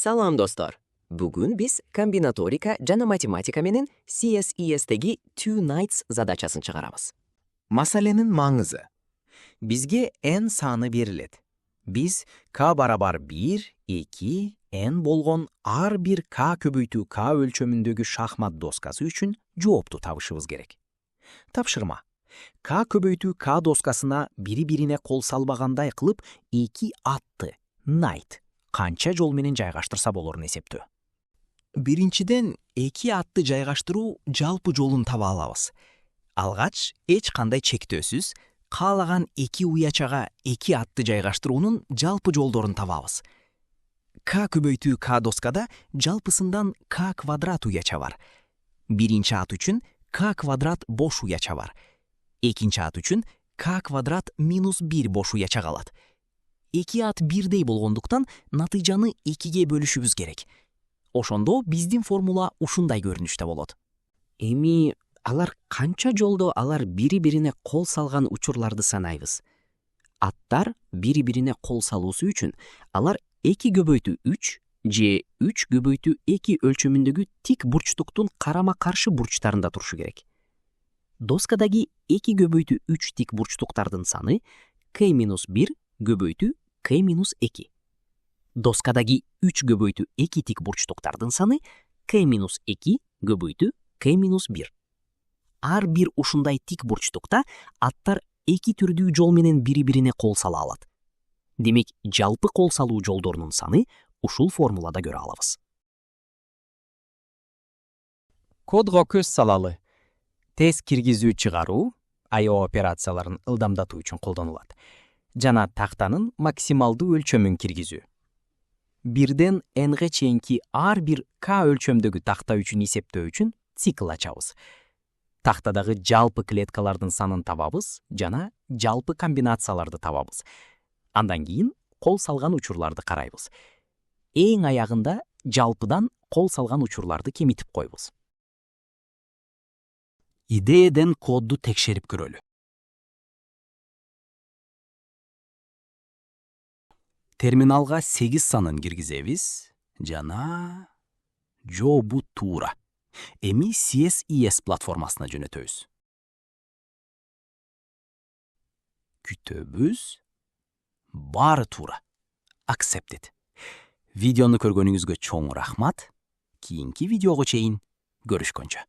Salam dostlar. Bugün biz kombinatorika jana matematika menen CSES'tegi two nights задачасын çıkarabız. Masalanın mаңызы. Bizge n sаны берилет. Biz k barabar 1, 2, n болгон ар бир k көбөйтүү k өлчөмүндөгү шахмат доскасы үчүн жоопту табышыбыз керек. Тапшырма. K көбөйтүү k доскасына бири-бирине кол салбагандай кылып, 2 атты, knight, канча жол менен жайгаштырса болорун эсептөө. Биринчиден 2 атты жайгаштыруу жалпы жолун таба алабыз. Алгач, эч кандай чектөөсүз, каалаган 2 уячага 2 атты жайгаштыруунун жалпы жолдорун табабыз. K көбөйтүү k доскада жалпысындан k квадрат уяча бар. Биринчи ат үчүн k квадрат бош уяча бар. Экинчи ат үчүн k квадрат минус 1 бош уяча калат. 2 ат бирдей болгондуктан натыйжаны 2ге бөлүшүбүз керек. Ошондо биздин формула ушундай көрүнүштө болот. Эми алар канча жолдо алар бири-бирине кол салган учурларды санайбыз. Аттар бири-бирине кол салуусу үчүн алар 2 көбөйтүү 3 же 3 көбөйтүү 2 өлчөмүндөгү тик бурчтуктун карама-каршы бурчтарында турушу керек. Доскадагы 2 көбөйтүү 3 тик бурчтуктардын саны k-1 көбөйтүү k-2. Доскадагы 3 көбөйтүү 2 тик бурчтуктардын саны k-2 көбөйтүү k-1. Ар бир ушундай тик бурчтукта аттар 2 түрдүү жол менен бири-бирине кол сала алат. Демек, жалпы кол салуу жолдорунун саны ушул формулада көрө алабыз. Кодго көз салалы. Тез киргизүү чыгаруу IO операцияларын ылдамдатуу үчүн колдонулат. Жана тактанын максималдуу өлчөмүн киргизүү. Бирден n-ге чейинки ар бир k өлчөмдөгү такта үчүн эсептөө үчүн цикл ачабыз. Тактадагы жалпы клеткалардын санын табабыз жана жалпы комбинацияларды табабыз. Андан кийин кол салган учурларды карайбыз. Эң аягында жалпыдан кол салган учурларды кемитип койбуз. Идеяден кодду текшерип көрөлү. Терминалга 8 санын киргизебиз жана бу туура. Эми CSES платформасына жөнөтөбүз. Күтөбүз. Баары туура. Accepted. Видеону көргөнүңүзгө чоң рахмат. Кийинки видеого чейин көрүшкөнчө.